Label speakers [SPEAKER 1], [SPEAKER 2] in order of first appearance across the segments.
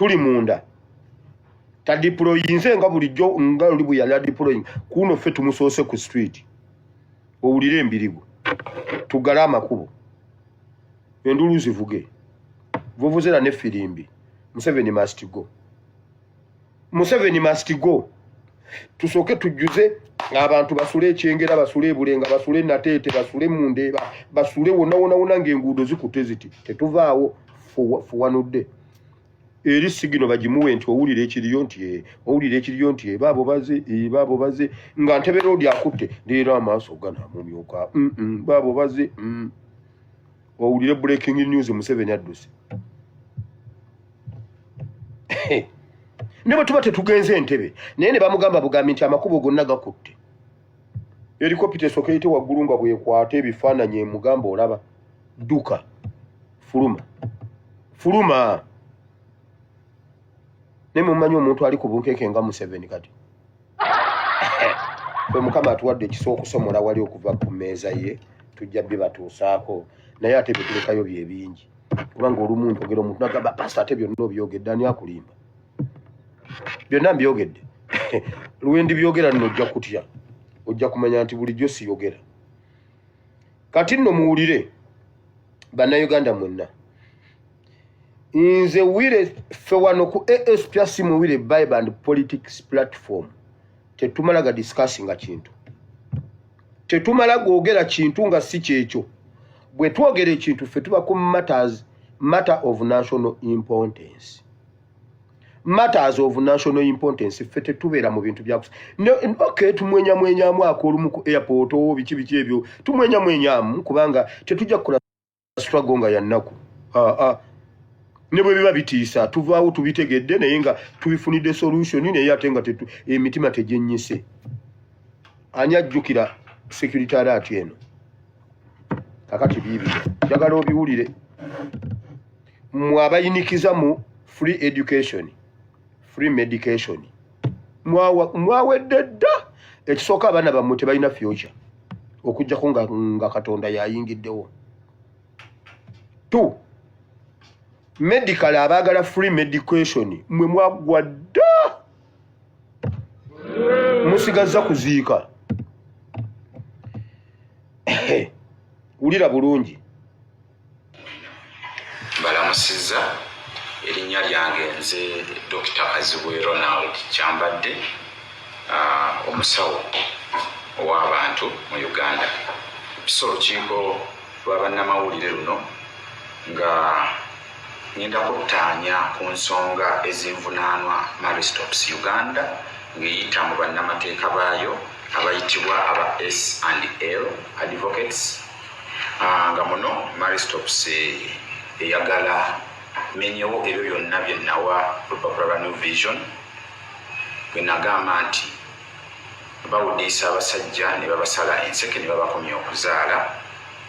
[SPEAKER 1] tuli munda ta deployinze nga bulijjo nga libu ya deploying kuno ffe tumusoose ku street owulire embirigo tugala amakubo endulu zivuge vuvuzera ne firimbi Museveni must go. Museveni must go. Tusoke tujuze abantu basule ekyengera basule ebulenga basule nateete basule mundeba basule wona ng'enguudo zikuteziti tetuvaawo fuwanudde eri sigino bagimuwe nti owulire ekiriyo nti baabo baze nga Ntebe Road akutte leero amaaso ganamumyuka baabo baze owulire breaking news Museveni adduse ne batuba tetugenze Entebbe naye ne bamugamba bugambi nti amakubo gonna gakutte helikopita esokeyite waggulu nga bwekwata ebifaananyi emugamba olaba dduka fuluma ne mumanyi omuntu ali ku bunkeeke nga Museveni kati bwe Mukama atuwadde ekisa okusomola wali okuva ku mmeeza ye tujja bibatuusaako naye ate betulekayo bye bingi kubanga olumu njogera omuntu nagamba pasita ate byonna obyogedde ani akulimba byonna mbyogedde luwendi byogera nno ojja kutya ojja kumanya nti bulijjo siyogera kati nno muwulire bannayuganda mwenna nze wire ffe wano ku ASPC muwire Bible and Politics platform tetumala ga discussinga kintu tetumala googera kintu nga si kyekyo bwe twogera ekintu ffe tuba ku matter of national importance ffe tetubeera mu bintu byakusa okay tumwenyamwenyamu akolumu ku airport biki ebyo tumwenyamwenyamu kubanga tetujja kukola struggle nga yannaku ne bwe biba bitiisa tuvaawo tubitegedde naye nga tubifunidde solution naye ate nga emitima tegyennyise ani ajjukira secretariat eno kakati biibyo njagala obiwulire mwabayinikiza mu free education free medication mwawedde dda ekisooka abaana bammwe tebalina future okujjako nga Katonda yayingiddewo tu medical abaagala free medication mwe mwagwa dda musigaza kuziika wulira bulungi
[SPEAKER 2] balamusizza erinnya lyange nze Dr. Azibwe Ronald Kyambadde omusawo ow'abantu mu Uganda mpisa olukiiko lwa bannamawulire luno nga ngenda kuttaanya ku nsonga ezinvunaanwa Mary Stopes Uganda ng'eyita mu bannamateeka baayo abayitibwa aba S&L advocates nga muno Mary Stopes eyagala menyewo ebyo byonna bye nawa olupapula lwa New Vision bwe nagamba nti bawudiisa abasajja ne babasala enseke ne babakomya okuzaala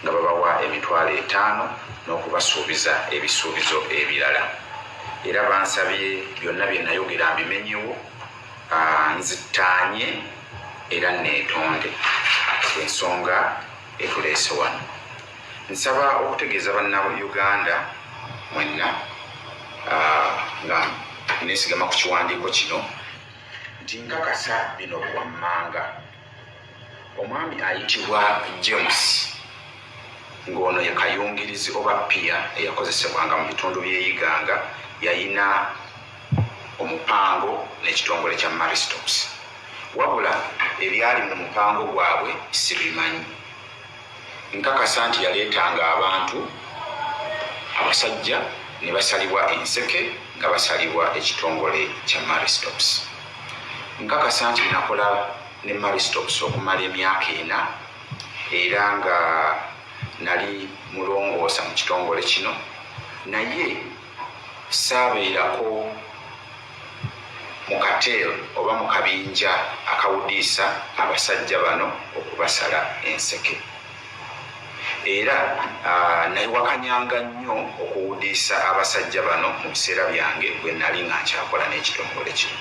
[SPEAKER 2] nga babawa $5,000 n'okubasuubiza ebisuubizo ebirala era bansabye byonna bye nayogera mbimenyewo nzittaanye era neetonde ensonga etuleese wano nsaba okutegeeza bannayuganda mwenna nga neesigama ku kiwandiiko kino nti nkakasa bino wammanga omwami ayitibwa James ng'ono ye kayungirizi oba pia eyakozesebwanga mu bitundu by'eyiganga yayina omupango n'ekitongole kya Mary Stopes wabula ebyali mu mupango gwabwe sibimanyi nkakasa nti yaleetanga abantu abasajja ne basalibwa enseke nga basalibwa ekitongole kya Mary Stopes nkakasa nti nakola ne Mary Stopes okumala emyaka 4 era nga nali mulongoosa mu kitongole kino naye saabeerako mu katero oba mu kabinja akawudiisa abasajja bano okubasala enseke era nayiwakanyanga nnyo okuwudiisa abasajja bano mu biseera byange bwe nali nga nkyakola n'ekitongole kino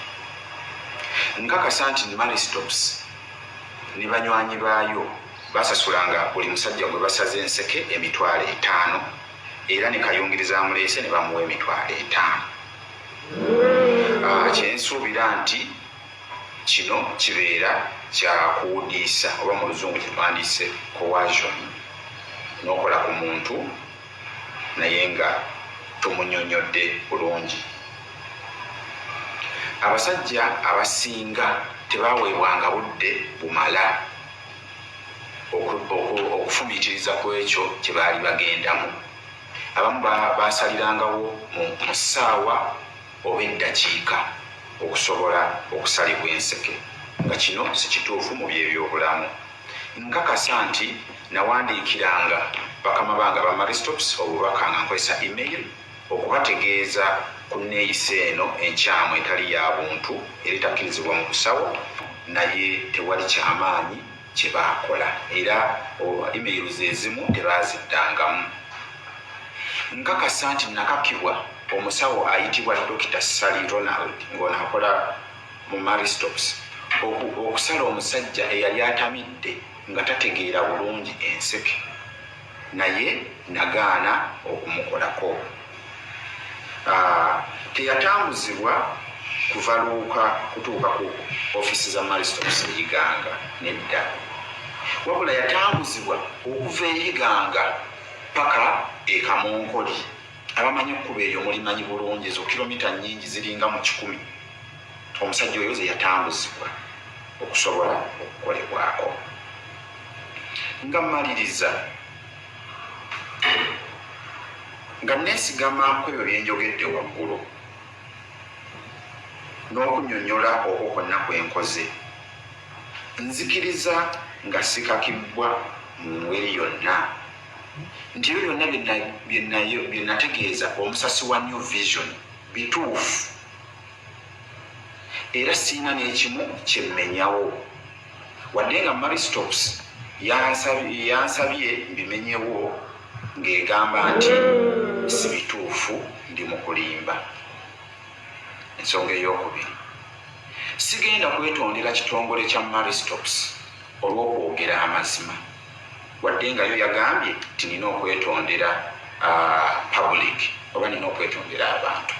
[SPEAKER 2] nkakasa nti Mary Stopes ne banywanyi baayo basasulanga buli musajja gwe basaze enseke $5,000 era ne kayungiriza amuleese ne bamuwa $5,000 kyensuubira nti kino kibeera kyakuwudiisa oba mu luzungu kitwandiise coercion n'okola ku muntu naye nga tumunyonyodde bulungi. Abasajja abasinga tebaweebwanga budde bumala okufumiitiriza ku ekyo kye baali bagendamu. Abamu baasalirangawo mu ssaawa oba eddakiika okusobola okusalibwa enseke, nga kino si kituufu mu by'ebyobulamu. Nkakasa nti nawandiikiranga bakama bange abamaristops obubaka nga nkozesa email okubategeeza ku nneeyisa eno enkyamu etali ya buntu era etakkirizibwa mu busawo, naye tewali kyamaanyi kye baakola era email ezimu tebaaziddangamu. Nkakasa nti nakakibwa omusawo ayitibwa Dr. Sally Ronald ng'onaakola mu Maristops okusala omusajja eyali atamidde nga tategeera bulungi enseke, naye nagaana okumukolako. Teyatambuzibwa kuva Luuka kutuuka ku ofiisi za Maristops eyiganga nedda, wabula yatambuzibwa okuva eyiganga paka ekamonkoli. Abamanyi okkuba eyo mulimanyi bulungi, ezo kilomita nnyingi ziringa mu 100. Omusajja oyo ze yatambuzibwa okusobola okukolebwako. Nga mmaliriza nga neesigama ku ebyo bye njogedde waggulu n'okunnyonnyola okwo kwonna kwe nkoze, nzikiriza nga sikakibbwa mu ngeri yonna nti ebyo byonna bye nategeeza omusasi wa New Vision bituufu, era siina n'ekimu kyemmenyawo, wadde nga Maristops yansabye mbimenyewo ng'egamba nti si bituufu, ndi mu kulimba. Ensonga ey'okubiri, sigenda kwetondera kitongole kya Maristops olw'okwogera amazima, wadde nga yo yagambye nti nina okwetondera public oba nina okwetondera abantu.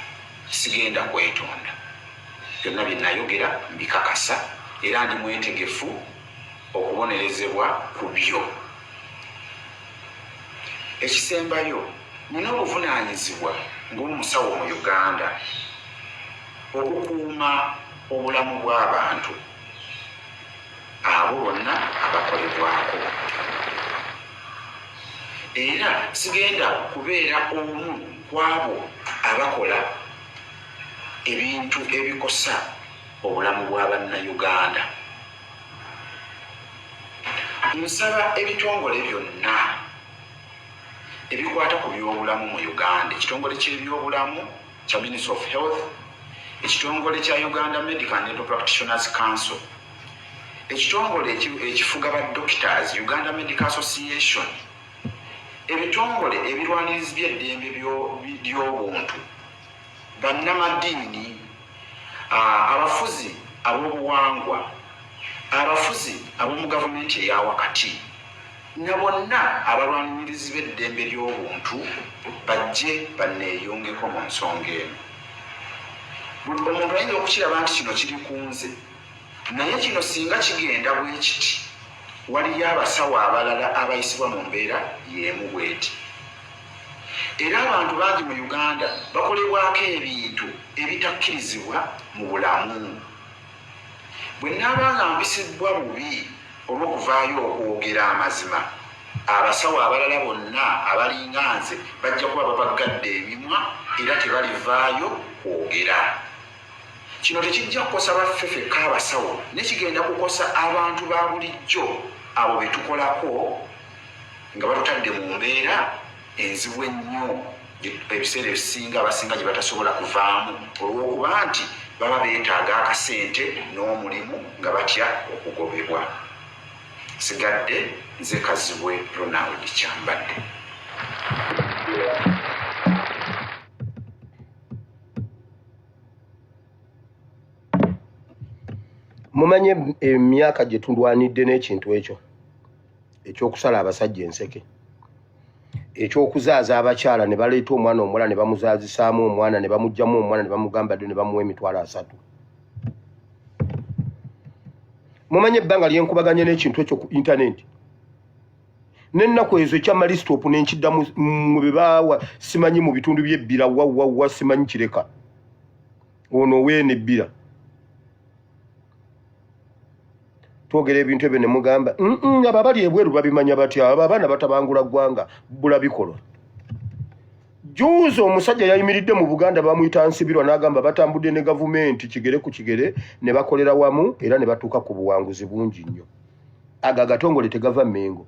[SPEAKER 2] Sigenda kwetonda, byonna bye nayogera mbikakasa era ndi mwetegefu okubonerezebwa ku byo. Ekisembayo, nina obuvunaanyizibwa ng'omusawo mu Uganda okukuuma obulamu bw'abantu abo bonna abakolebwako, era sigenda kubeera omu ku abo abakola ebintu ebikosa obulamu bw'Abannayuganda. Nsaba ebitongole byonna ebikwata ku byobulamu mu Uganda, ekitongole ky'ebyobulamu kya Ministry of Health, ekitongole kya Uganda Medical and Dental Practitioners Council, ekitongole ekifuga ba doctors Uganda Medical Association, ebitongole ebirwaniriza by'eddembe by'obuntu, bannamadiini, abafuzi ab'obuwangwa, abafuzi ab'omu gavumenti eya wakati, na bonna abalwanirizi b'eddembe ly'obuntu bajje banneeyongeko mu nsonga eno. Buli omuntu ayinza okukiraba nti kino kiri ku nze, naye kino singa kigenda bwe kiti waliyo abasawo abalala abayisibwa mu mbeera y'emu bweti. Era abantu bangi mu Uganda bakolebwako ebintu ebitakkirizibwa mu bulamu. Bwe nnaabanga mbisibbwa bubi olw'okuvaayo okwogera amazima, abasawo abalala bonna abalinga nze bajja kuba babaggadde emimwa era tebalivaayo kwogera. Kino tekijja kukosa baffe ffekka abasawo, ne kigenda kukosa abantu ba bulijjo abo be tukolako nga batutadde mu mbeera enzibu ennyo ebiseera ebisinga abasinga gye batasobola kuvaamu olw'okuba nti baba beetaaga akasente n'omulimu nga batya okugobebwa. Sigadde nze Kazibwe Ronald Kyambadde.
[SPEAKER 1] Mumanye emyaka gye tulwanidde n'ekintu ekyo ekyokusala abasajja enseke, ekyokuzaaza abakyala ne baleeta omwana omuwala ne bamuzaazisaamu omwana ne bamuggyamu omwana ne bamugamba dde ne bamuwa emitwalo 3. mumanye ebbanga lyenkubaganye n'ekintu ekyo ku internet nennaku ezo ekyamalistopu nenkidda mu bebaawa simanyi mu bitundu by'ebbira wawawa simanyi kireka ono weene ebbira twogera ebintu ebyo ne mugamba abo abali ebweru babimanya batya abo abaana batabangula ggwanga bulabikola juuzi omusajja yayimiridde mu Buganda bamuyita Nsibirwa n'agamba batambudde ne gavumenti kigere ku kigere ne bakolera wamu era ne batuuka ku buwanguzi bungi nnyo aga agatongole tegava Mmengo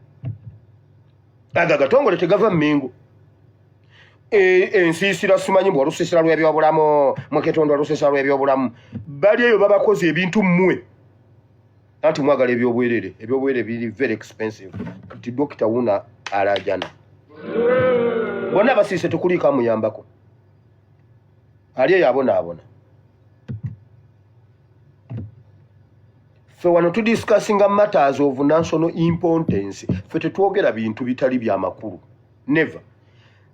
[SPEAKER 1] aga agatongole tegava Mmengo ensiisira simanyi bwe olusiisira lw'ebyobulamu mweketondo olusiisira lw'ebyobulamu bali eyo babakoze ebintu mmwe anti mwagala ebyobwerere biri very expensive kati Dr. Wuna alajana bonna basiise tukuliika muyambako ali eyo abonaabona ffe wano tudiscussinga matters of national importance ffe tetwogera bintu bitali bya makulu never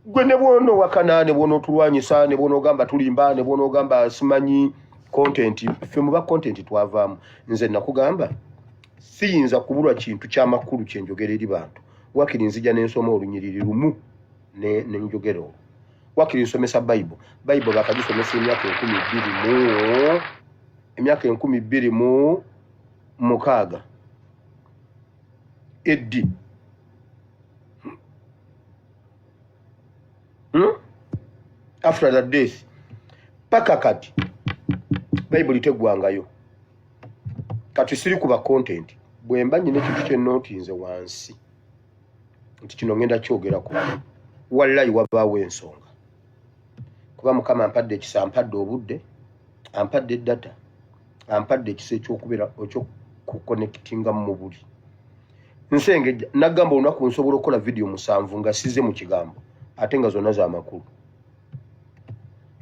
[SPEAKER 1] gwe ne bwono wakana ne bwono tulwanyisa ne bwono ogamba tulimba ne bwono ogamba simanyi content ffe muba content twavaamu nze nakugamba siyinza kubulwa kintu ky'amakulu kyenjogera eri bantu wakiri nzija n'ensoma olunyiriri lumu nenjogera olwo wakiri nsomesa Bible bakagisomesa emyaka 2026 eddi after that days paka kati Bible tegwangayo kati siri kuba content bwemba nyine kitu kyennootinze wansi nti kino ngenda kyogerako wallahi wabaawo ensonga kuba Mukama ampadde ekisa ampadde obudde ampadde data ampadde ekisa ekyokubeera ekyokuconnectinga mu buli nsengejja nagamba olunaku nsobola okukola video 7 nga size mu kigambo ate nga zonna za makulu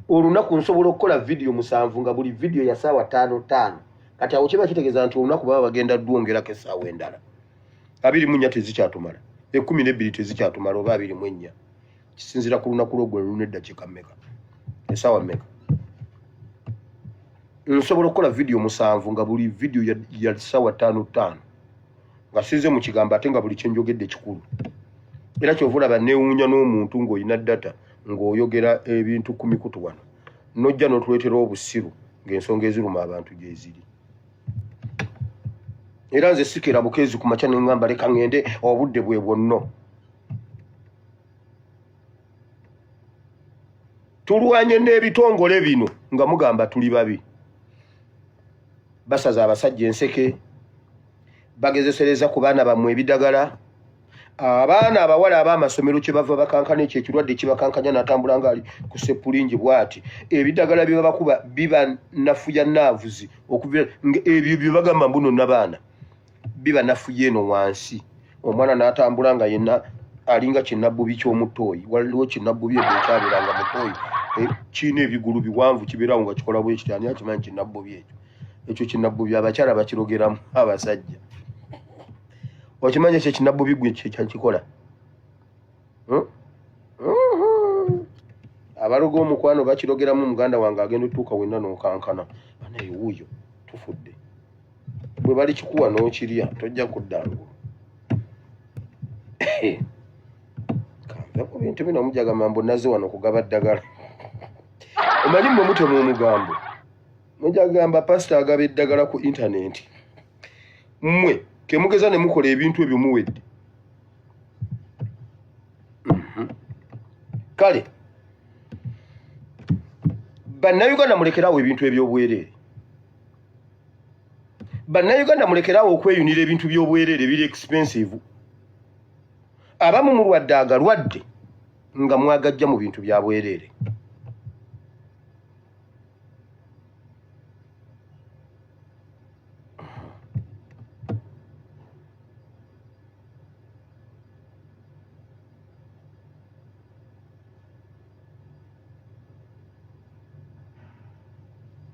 [SPEAKER 1] olunaku nsobola okukola video 7 nga buli video ya saawa 5 kati awo kiba kitegeeza nti olunaku baba bagenda ddwongerako essaawa endala 24 tezikyatumala 12 tezikyatumala oba 24 kisinzira ku lunaku lwogwe luneddakiika mmeka essaawa mmeka nsobola okukola video 7 nga buli video ya saawa 5 nga size mu kigambo ate nga buli kyenjogedde kikulu era kyovula banneewuunya n'omuntu ng'olina data ng'oyogera ebintu ku mikutu wano nojja n'otuleetera obusiru ng'ensonga eziruma abantu gyeziri era nze sikira bukeezi ku makya neŋŋamba leka ŋŋende obudde bwe bwonno tulwanye n'ebitongole bino nga mugamba tuli babi basaza abasajja enseke bagezesereza ku baana bammwe ebidagala abaana abawala ab'amasomero kye bava bakankana ekyo ekirwadde kibakankanya n'atambula ng'ali ku seppulingi bw'ati ebidagala bye babakuba biba nafuya naavuzi okuvira ebyo bye bagamba mbuno n'abaana biba nafuya eno wansi omwana n'atambula nga yenna alinga kinnabbubi ky'omutooyi waliwo kinnabbubi ebyo ekyabiranga mutooyi kiina ebigulu biwanvu kibeerawo nga kikola bwe kityo ani akimanyi kinnabbubi ekyo kinnabbubi abakyala bakirogeramu abasajja okimanyi ekyo kinnabbubi gwe kyakikola abaloga omukwano bakirogeramu muganda wange agenda otuuka wenna n'okankana anaye wuuyo tufudde bwe bali kikuwa n'okirya tojja kuddangula kanveko bintu bino mujagamba mbu nazze wano kugaba ddagala omanyi mmwe mutemu omugambo mujagamba pasita agaba eddagala ku intaneti mmwe kemugeza ne mukola ebintu ebyo muwedde kale bannayuganda mulekerawo ebintu ebyobwereere bannayuganda mulekerawo okweyunira ebintu by'obwereere biri expensive abamu mulwadde agalwadde nga mwagajja mu bintu bya bwereere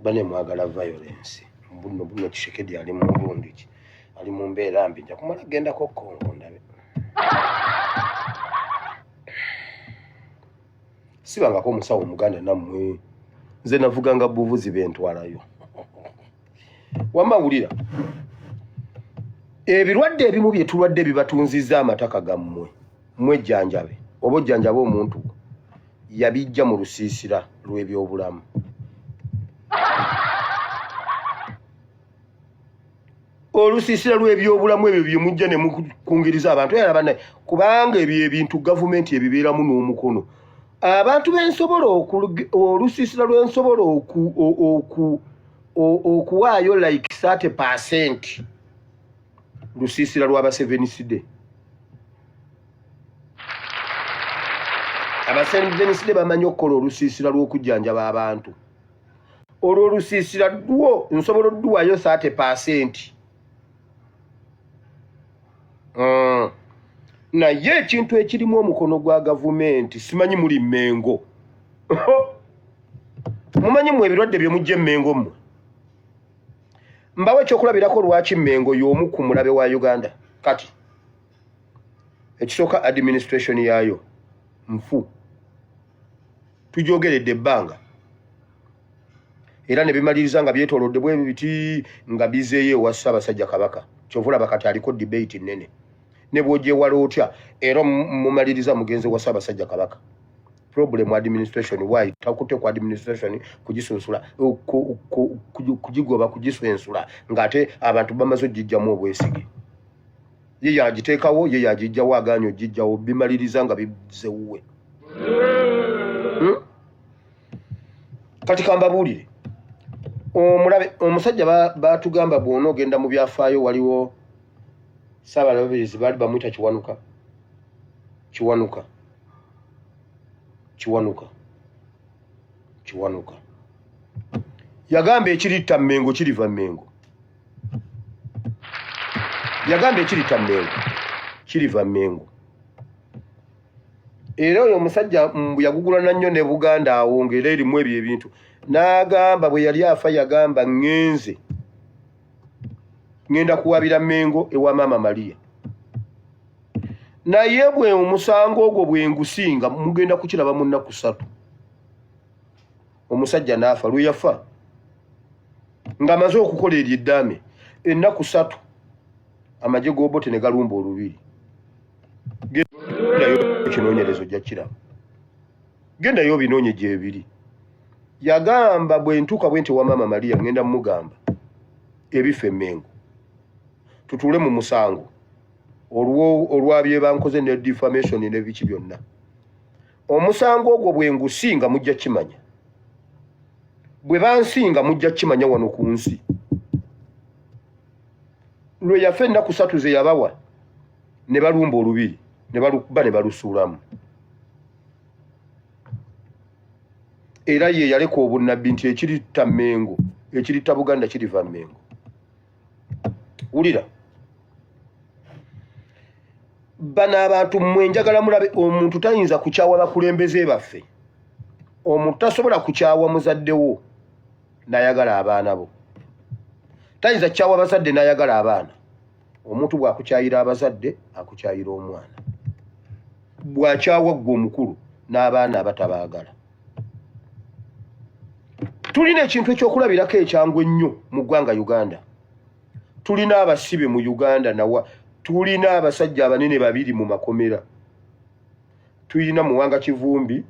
[SPEAKER 1] bane mwagala violence buno Kishekedi ali mu mulundi ki ali mu mbeera mbi nja kumala gendako Kongo ndabe sibangako omusawo omuganda nammwe nze navuganga buvuzi bentwalayo wamawulira ebirwadde ebimu bye tulwadde bibatunzizza amataka gammwe mwejjanjabe oba ojjanjabe omuntu yabijja mu lusiisira lw'ebyobulamu. Olusiisira lw'ebyobulamu ebyo bye mujja ne mukungiriza abantu era bana kubanga ebyo ebintu gavumenti ebibeeramu n'omukono. Abantu bensobola olusiisira lwensobola okuwaayo like 30% lusiisira lw'aba 7CD. Aba 7CD bamanyi okukola olusiisira lw'okujjanjaba abantu. Olwo olusiisira lwo nsobola odduwayo 30%. Naye ekintu ekirimu omukono gwa gavumenti simanyi muli Mmengo. Mumanyi mu ebirwadde bye mujje Mmengo mmwe. Mbawe ekyokulabirako lwaki Mmengo y'omu ku mulabe wa Uganda. Kati ekisooka administration yaayo nfu. Tujogeredde ebbanga. Era ne bimaliriza nga byetoolodde bwe biti nga bizeeyo ewa Ssaabasajja Kabaka. Kyovula bakati aliko debate nnene. Ne bw'ogyewala otya era mumaliriza mugenzi wa Ssaabasajja Kabaka. Problem administration why takutte ku administration kugisunsula kugigoba kugisensula ngate abantu bamaze ojijjamu obwesige. Ye yagiteekawo ye yagijjawo agaanyo ojijjawo bimaliriza nga bizewuwe. Kati kambabuulire omulabe omusajja batugamba bw'ona ogenda mu byafaayo waliwo Ssaabalabirizi baali bamuyita Kiwanuka. Yagamba ekiritta Mmengo kiriva Mmengo. Era oyo omusajja yagugulana nnyo ne Buganda awo ng'era erimu ebyo ebintu. N'agamba bwe yali afa yagamba ngenda kuwabira Mmengo ewa Maama Maria. Naye bwe omusango ogwo bwe ngusinga mugenda kukiraba mu nnaku 3. Omusajja n'afa lwe yafa ng'amaze okukola eryo eddaame ennaku 3 amagye g'Obote ne galumba olubiri. Gendayo ekinoonyerezo jja kiraba. Gendayo binoonye gyebiri. Yagamba bwe ntuuka bwe nti wa Maama Maria ngenda mugamba ebife Mmengo tutuule mu musango olwabye bankoze ne defamation ne biki byonna. Omusango ogwo bwe ngusinga mujja kimanya. Bwe bansinga mujja kimanya wano ku nsi. Lwe yafe ennaku 3 ze yabawa ne balumba olubiri ne balusuulamu. Era ye yaleka obunnabbi nti ekiritta Mmengo ekiritta Buganda kiriva Mmengo. Wulira bano abantu mmwe njagala mulabe omuntu tayinza kukyawa bakulembeze baffe. Omuntu tasobola kukyawa muzaddewo n'ayagala abaana bo. Tayinza kukyawa bazadde n'ayagala abaana. Omuntu bw'akukyayira abazadde akukyayira omwana. Bw'akyawa ggwe omukulu n'abaana abatabaagala. Tulina ekintu ekyokulabirako ekyangu ennyo mu ggwanga Uganda. Tulina abasibe mu Uganda nawa. Tulina abasajja abanene 2 mu makomera. Tulina Muwanga Kivumbi,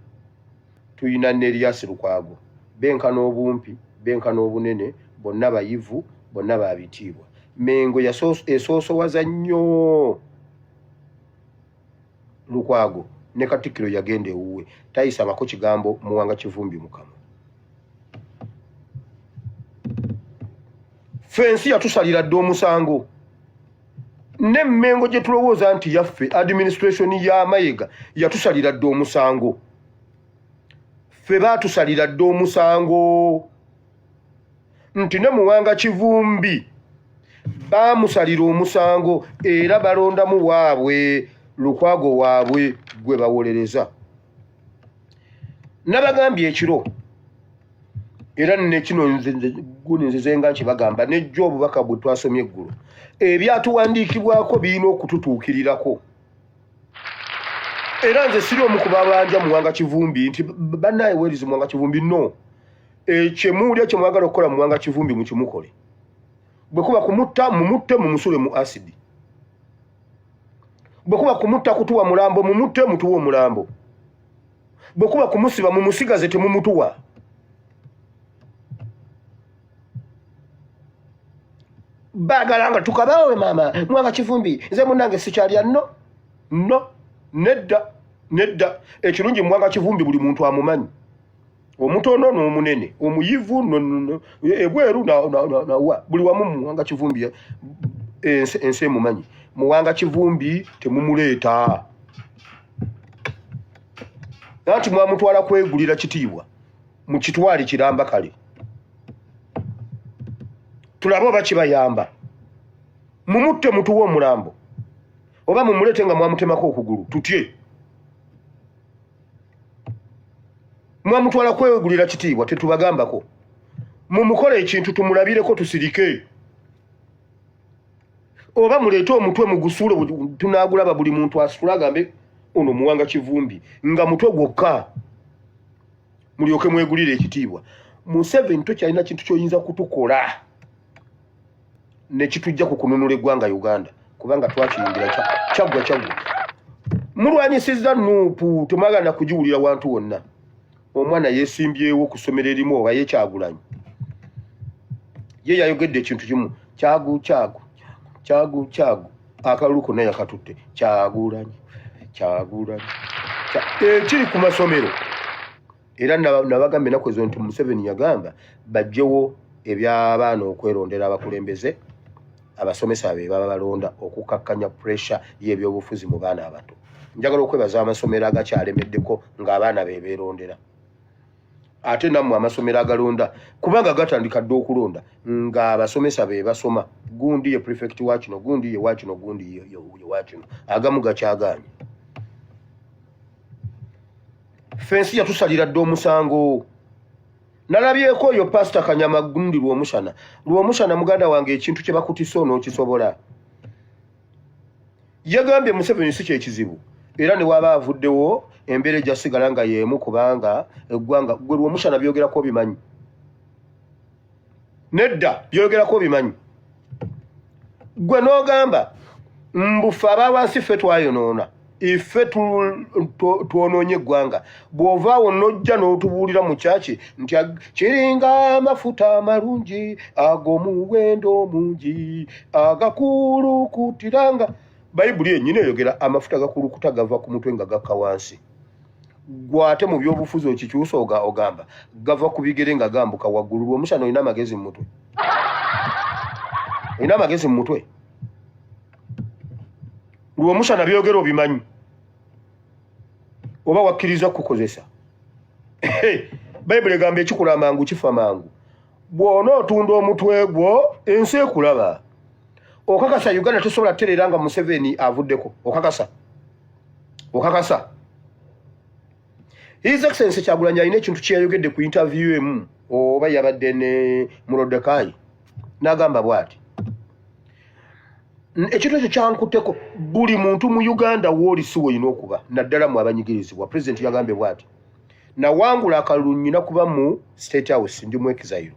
[SPEAKER 1] tulina Elias Lukwago. Benkana obumpi, benkana obunene, bonna bayivu, bonna babitiibwa. Mmengo esoosowaza nnyo Lukwago ne Katikkiro yagenda ewuwe. Tayisangako kigambo Muwanga Kivumbi mukama. Fensi yatusalira dde omusango. Ne Mmengo gye tulowooza nti yaffe administration ya Mayiga yatusalira dde omusango. Ffe baatusalira dde omusango nti ne Muwanga Kivumbi baamusalira omusango era balondamu waabwe Lukwago waabwe gwe bawolereza. Nabagambye ekiro era nekino nze nga nkibagamba nejjo obubaka bwe twasomye eggulu ebyatuwandiikibwako birina okututuukirirako. Era nze siri omu ku babanja Muwanga Kivumbi nti bannaye werizi Muwanga Kivumbi no. Kyemuulya kye mwagala okukola Muwanga Kivumbi mukimukole. Bwe kuba kumutta mumutte mumusule mu acid. bwekuba kumutta kutuwa mulambo mumutte mutuwa omulambo bwekuba kumusiba mumusigaze temumutuwa bagalanga tukabawe mama mwanga Kivumbi nze munange sikyalya no nedda ekirungi mwanga Kivumbi buli muntu amumanyi omutono n'omunene omuyivu ebweru na buli wamu mwanga Kivumbi ense mumanyi muwanga Kivumbi temumuleeta nati mwamutwala kwegulira kitiibwa mu kitwali kiramba kale tulabo bakibayamba mumutte mutuwa omulambo oba mumulete nga mwamutemako okugulu tutye mwamutwala kwegulira kitiibwa tetubagambako mumukole ekintu tumulabireko tusirike oba muleete omutwe mugusule tunagulaba buli muntu asula agambe ono muwanga Kivumbi nga mutwe gwokka mulyoke mwegulire ekitiibwa Museveni tokyalina kintu kyoyinza kutukola ne kitujja kukununula eggwanga Uganda kubanga twakiyingira kyaggwa mulwanyisiza Nuupu temwagala kugiwulira wantu wonna omwana yeesimbyewo kusomera erimu oba Kyagulanyi ye yayogedde ekintu kimu kyagu akalulu konna yakatutte Kyagulanyi ekiri ku masomero era nabagambe ennaku ezo nti Museveni yagamba bajjewo eby'abaana okwerondera abakulembeze abasomesa be baba balonda okukakkanya pressure y'ebyobufuzi mu baana abato njagala okwebaza amasomero agakyalemeddeko ng'abaana be beerondera ate nammwe amasomero agalonda kubanga gatandika dde okulonda ng'abasomesa be basoma gundi ye prefect wa kino gundi ye wa kino gundi ye wa kino agamu gakyagaanye fensi yatusalira dde omusango nalabyeko oyo Pastor Kanyama gundi lw'omusana muganda wange ekintu kye bakutisa onookisobola yagambye Museveni si kyekizibu era ne waba avuddewo embeera ejjasigala nga y'emu kubanga eggwanga gwe lw'omusana byogerako bimanyi nedda byogerako bimanyi gwe n'ogamba mbufe abawansi ffe twayonoona ife twonoonye eggwanga bw'ovaawo n'ojja n'otubuulira mu kyaki nti kiringa amafuta amalungi ag'omuwendo mungi agakulukutiranga bayibuli yennyini eyogera amafuta gakulukuta gava ku mutwe nga gakka wansi gwate mu byobufuzi okikyusa ogamba gava ku bigere nga gambuka waggulu lw'omusana olina amagezi mu mutwe lw'omusana byogera obimanyi oba wakkiriza kukozesa bayibuli egamba ekikula mangu kifa mangu bw'ona otunda omutwe gwo ensi ekulaba okakasa Uganda tesobola terera nga Museveni avuddeko okakasa His Excellency Kyagulanyi alina ekintu kyeyayogedde ku interview emu oba yabadde ne Murodekai n'agamba bw'ati ekintu ekyo kyankuteko buli muntu mu Uganda w'olisi woyina okuba naddala mu abanyigirizibwa President yagambye bw'ati nawangula akalulu nnyina kuba mu State House ndi mu exile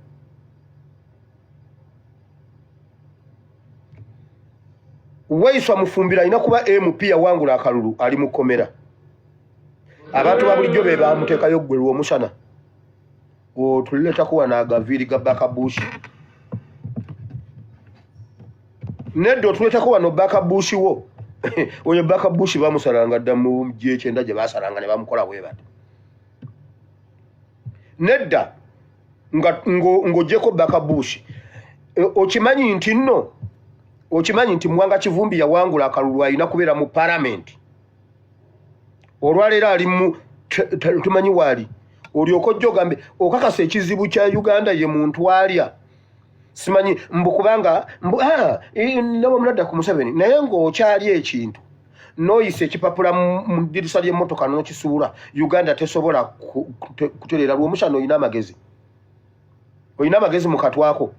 [SPEAKER 1] Waiswa Mufumbira alina kuba MP yawangula akalulu ali mu komera abantu babulijjo be bamuteekayo ggwe lw'omusana otulireetako wano agaviiri ga Bakabushi nedda otuleetako wano Bakabushi wo oyo Bakabushi bamusalanga dda mu G9 gye basalanga ne bamukola bwe bati nedda ng'ogyeko Bakabushi okimanyi nti Mwanga Kivumbi yawangula akalulu alina kubeera mu Parliament olwaleero ali mu tumanyi waali olyoka ojja ogambe okakasa ekizibu kya Uganda ye muntu alya simanyi mbukubanga nabo munadda ku Museveni naye ng'okyali ekintu n'oyisa ekipapula mu ddirisa ly'emmotoka n'okisuula Uganda tesobola kutereera lw'omusana olina amagezi mu katwako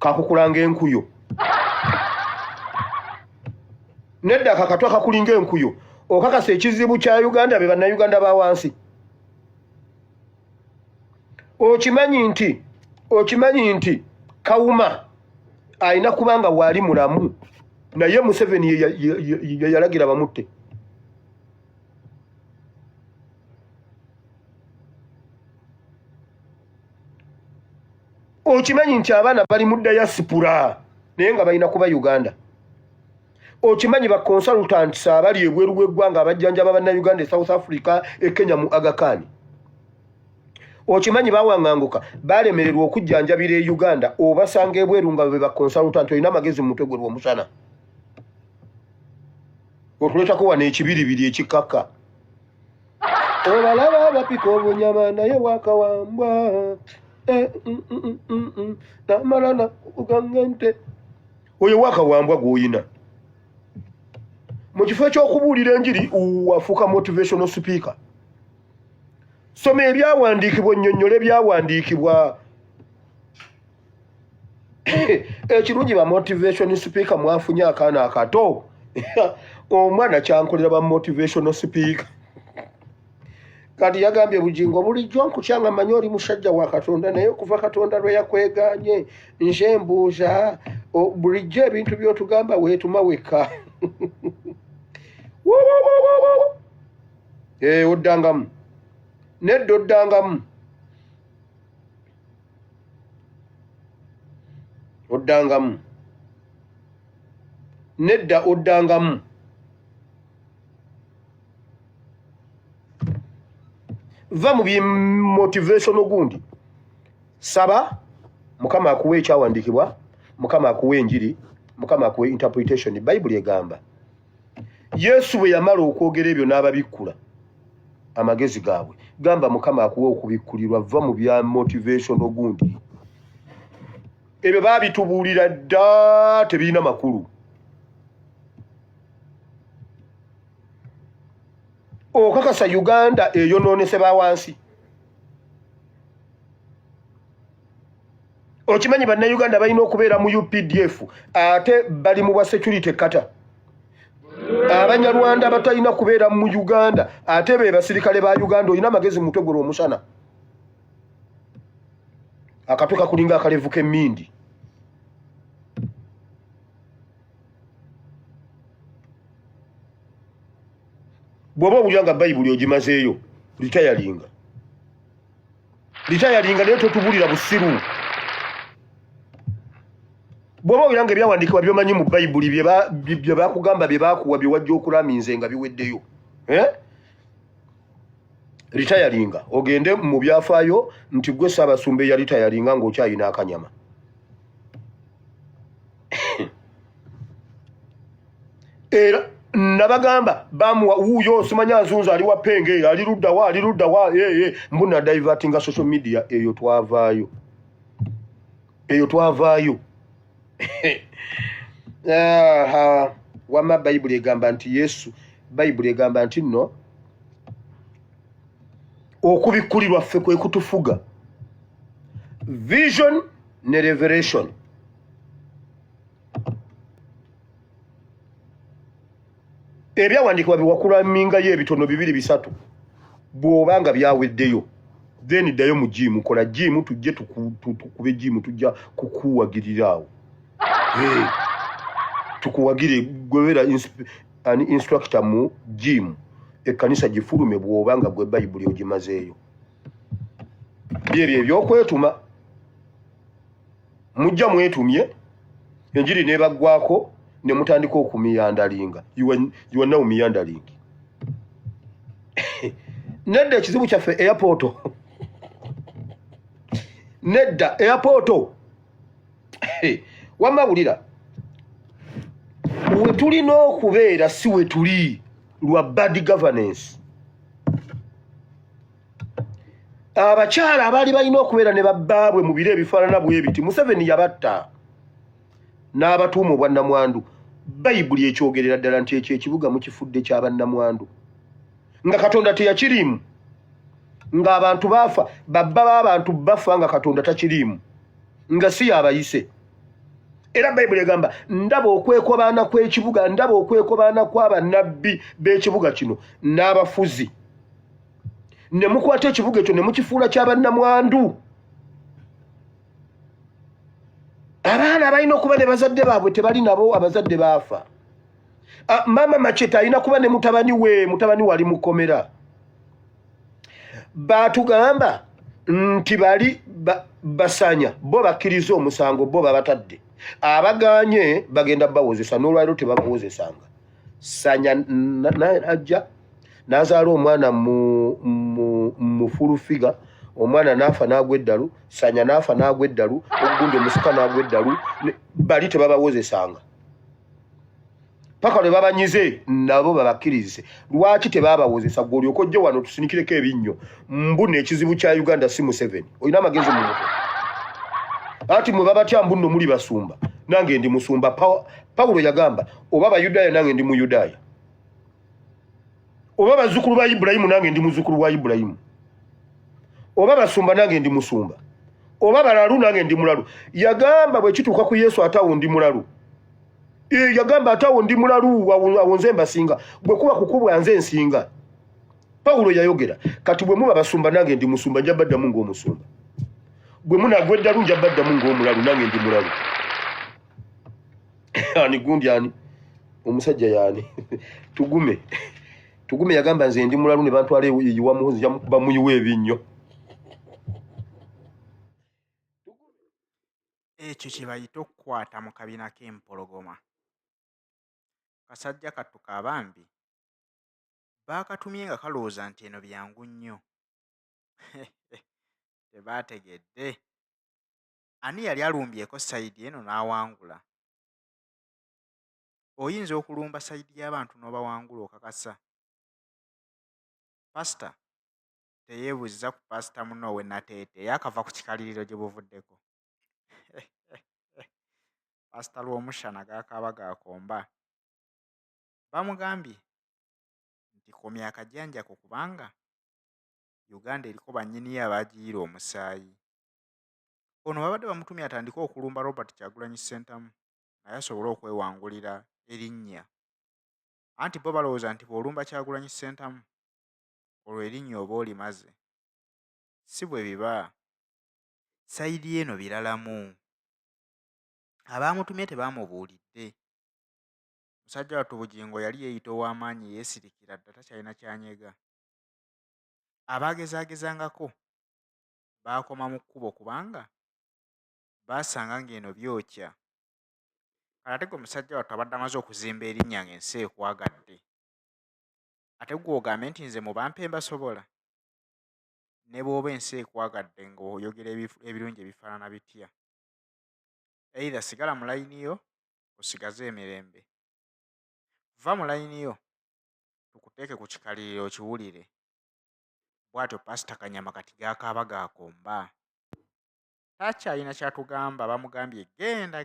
[SPEAKER 1] kakukulanga enkuyo nedda kakatwa kakulinga enkuyo okakasa ekizibu kya Uganda be bannayuganda ba wansi okimanyi nti Kawuma alina kubanga waali mulamu naye Museveni yalagira bamutte. Okimanyi nti abaana bali mu diaspora naye nga balina kuba Uganda. Okimanyi ba consultants abali ebweru w'eggwanga abajjanjaba bannayuganda South Africa Kenya mu Aga Khan. Okimanyi bawanganguka balemererwa okujjanjabira e Uganda obasanga ebweru nga be ba consultant olina amagezi mu mutwe gwe omusana. Otuletako wano ekibiribiri ekikaka. Obalaba abapika obunyama naye wakawambwa. Namalana kugangente. Oyo wakawambwa gwoyina. Mu kifo ky'okubuulira enjiri wafuuka motivational speaker. Soma ebyawandiikibwa nnyonnyole ebyawandiikibwa. Ekirungi ba motivational speaker mwafunye akaana akato. Omwana kyankolera ba motivational speaker. Kati yagambye Bugingo bulijjo nkukyanga manyi oli musajja wa Katonda naye okuva Katonda lwe yakweganye nje mbuuza bulijjo ebintu by'otugamba weetuma wekka. Oddangamu. Nedda oddangamu. Oddangamu. Nedda oddangamu. Va mu motivation ogundi. Saba Mukama akuwe ekyawandiikibwa, Mukama akuwe enjiri, Mukama akuwe interpretation. Bible egamba Yesu bwe yamala okwogera ebyo n'ababikkula amagezi gaabwe. Gamba Mukama akuwe okubikkulirwa. Va mu bya motivation ogundi. Ebyo baabitubuulira dda tebirina makulu. Okakasa Uganda eyonoonese bawansi. Okimanyi bannayuganda balina okubeera mu UPDF ate bali mu bwa security kata. Abanyarwanda abatalina kubeera mu Uganda ate be basirikale ba Uganda olina amagezi mu mutwe gwe omusana. Akatuka kulinga akalevuka emmindi. Bw'oba owulira Bayibuli ogimazeeyo litayalinga. Litayalinga naye totubulira busiru. Bw'oba owulira ebyawandiikibwa by'omanyi mu Bayibuli bye bakugamba bye bakuwa bye wajja okulaminze nga biweddeyo. Litayalinga. Ogende mu byafaayo nti gwe Ssaabasumba yalitayalinga ng'okyayina akanyama. Era nabagamba bamuwa uyo simanya azunza ali wapenge ali ludda wa mbuna diverting social media eyo twavaayo wama Bible egamba nti Yesu Bible egamba nti no okubikkulirwa ffe kwe kutufuga vision ne revelation. Ebyawandiikibwa biwakulamingayo ebitono 2-3 bw'obanga byaweddeyo then ddayo mu jimu kola jimu tujje tukube jimu tujja kukuwagiriraawo. Tukuwagire gwebera instructor mu jimu ekkanisa gifulume bw'obanga gwe Bayibuli ogimazeeyo. Byebyo ebyokwetuma mujja mwetumye enjiri nebaggwako ne mutandika okumiyandalinga. You are now meandering. Nedda ekizibu kyaffe airport. Nedda airport. Wamawulira. We tulina okubeera si we tuli lwa bad governance. Abakyala abaali balina okubeera ne babbaabwe mu biro ebifaanana bwe biti Museveni yabatta. N'abatuuma obwannamwandu. Bayibuli ekyogerera ddala nti ekyo ekibuga mukifudde ky'abannamwandu. Nga Katonda teyakirimu. Nga abantu baafa, babba b'abantu bafa nga Katonda takirimu. Nga si yabayise. Era Bayibuli egamba ndaba okwekobaana kw'ekibuga, ndaba okwekobaana kw'abannabbi b'ekibuga kino n'abafuzi. Ne mukwata ekibuga ekyo ne mukifuula ky'abannamwandu. abaana balina okuba ne bazadde baabwe tebali nabo abazadde baafa. Mama Macheta alina kuba ne mutabani wali mukomera. Batugamba nti bali basanya bo bakkiriza omusango bo babatadde. Abaganye bagenda bawozesa n'olwaliro tebabawozesanga. Sanya najja nazaala omwana mu fulufiga, omwana nafa nagwa eddalu, Sanya nafa nagwa eddalu, ogundi omusika nagwa eddalu, bali tebabawozesanga. Paka lwe babanyize nabo babakkirize. Lwaki tebabawozesa? Gwe olyoka ojje wano tusinikireko ebinnyo. Mbunno ekizibu kya Uganda si Museveni. Olina amagezi mu mutwe. Ati mwe babatya mbunno muli basumba. Nange ndi musumba. Pawulo yagamba oba Bayudaaya nange ndi Muyudaaya. Oba bazzukulu ba Ibulayimu nange ndi muzzukulu wa Ibulayimu. Oba basumba nange ndi musumba. Oba balalu nange ndi mulalu. Yagamba bwe kituuka ku Yesu atawo ndi mulalu. Yagamba atawo ndi mulalu awonze mbasinga. Bwe kuba kukubwa nze nsinga. Pawulo yayogera kati bwe muba basumba nange ndi musumba njja baddamu ng'omusumba. Bwe munagwa eddalu njja baddamu ng'omulalu nange ndi mulalu. Ani gundi ani omusajja yani tugume yagamba nze ndi mulalu ne bantwala eyiwa muhozi bamuyiwa ebinnyo.
[SPEAKER 3] Ekyo kye bayita okukwata mu kabina k'empologoma. Kasajja kattuka abambi baakatumye nga kalowooza nti eno byangu nnyo. Tebaategedde ani yali alumbyeko sayidi eno n'awangula. Oyinza okulumba sayidi y'abantu n'obawangula okakasa. Pasita teyeebuuziza ku pasita munoowe Nateete yakava ku kikaliriro gye buvuddeko. Pasita lw'omushana gaakaaba gaakomba. Bamugambye nti komya akajanjako kubanga Uganda eriko bannyiniyo abaagiyiira omusaayi. Ono babadde bamutumye atandike okulumba Robert Kyagulanyi Ssentamu naye asobole okwewangulira erinnya. Anti bo balowooza nti bw'olumba Kyagulanyi Ssentamu olwo erinnya oba olimaze. Si bwe biba. Sayidi eno biralamu. Abaamutumye tebaamubuulidde. Musajja wattu bugingo yali yeeyita ow'amaanyi yeesirikira dda takyalina kyanyega. Abaagezaagezangako baakoma mu kkubo kubanga baasanga ng'eno byokya. Ate gwe musajja wattu abadde amaze okuzimba erinnya ng'ensi ekwagadde. Ate gwe ogambe nti nze mu bampe mbasobola. Ne bw'oba ensi ekwagadde ng'oyogera ebirungi ebifaanana bitya. Either sigala mu layini yo osigaze emirembe. Va mu layini yo tukuteeke ku kikaliriro okiwulire. Bw'atyo Pasita Kanyama kati gaakaaba gaakomba. Takyalina kyatugamba bamugambye genda.